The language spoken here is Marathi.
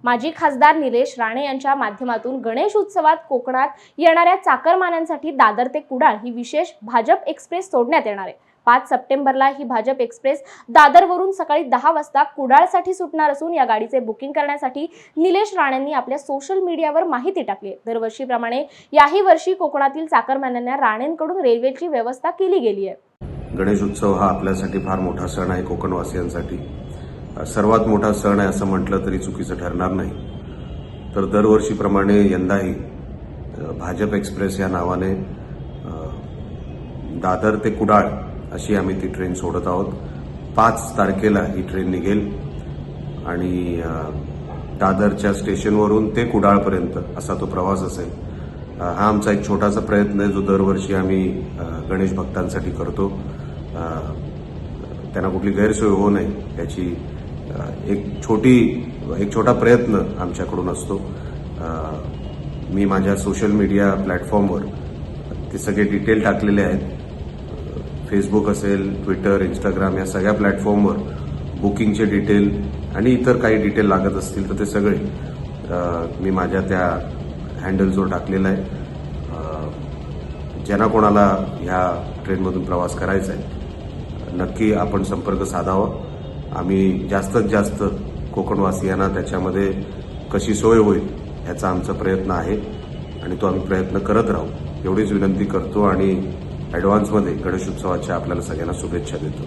माजी खासदार निलेश राणे यांच्या माध्यमातून गणेश उत्सवात कोकणात येणाऱ्या चाकरमान्यांसाठी दादर ते कुडाळ ही विशेष भाजप एक्सप्रेस सोडण्यात येणार आहे। 5 सप्टेंबरला ही भाजप एक्सप्रेस दादरवरून सकाळी 10 वाजता कुडाळसाठी सुटणार असून या गाडीचे बुकिंग करण्यासाठी निलेश राणेंनी आपल्या सोशल मीडियावर माहिती टाकली आहे। दरवर्षीप्रमाणे याही वर्षी कोकणातील चाकरमान्यांना राणेंकडून रेल्वेची व्यवस्था केली गेली आहे। गणेश उत्सव हा आपल्यासाठी फार मोठा सण आहे। कोकणवासियांसाठी सर्वात मोठा सण आहे असं म्हटलं तरी चुकीचं ठरणार नाही। तर दरवर्षीप्रमाणे यंदाही भाजप एक्सप्रेस या नावाने दादर ते कुडाळ अशी आम्ही ती ट्रेन सोडत आहोत। 5 तारखेला ही ट्रेन निघेल आणि दादरच्या स्टेशनवरून ते कुडाळपर्यंत असा तो प्रवास असेल। हा आमचा एक छोटासा प्रयत्न आहे जो दरवर्षी आम्ही गणेश भक्तांसाठी करतो। त्यांना कुठली गैरसोय होऊ नये याची एक छोटा प्रयत्न आमच्याकडून असतो। मी माझ्या सोशल मीडिया प्लॅटफॉर्मवर ते सगळे डिटेल टाकलेले आहेत। फेसबुक असेल, ट्विटर, इंस्टाग्राम या सगळ्या प्लॅटफॉर्मवर बुकिंगचे डिटेल आणि इतर काही डिटेल लागत असतील तर ते सगळे मी माझ्या त्या हँडल्सवर टाकलेलं आहे। ज्यांना कोणाला ह्या ट्रेनमधून प्रवास करायचा आहे नक्की आपण संपर्क साधावा। आम्ही जास्तीत जास्त कोकणवासियांना त्याच्यामध्ये कशी सोय होईल याचा आमचा प्रयत्न आहे आणि तो आम्ही प्रयत्न करत राहू एवढीच विनंती करतो आणि ॲडव्हान्समध्ये गणेश उत्सवाच्या आपल्याला सगळ्यांना शुभेच्छा देतो।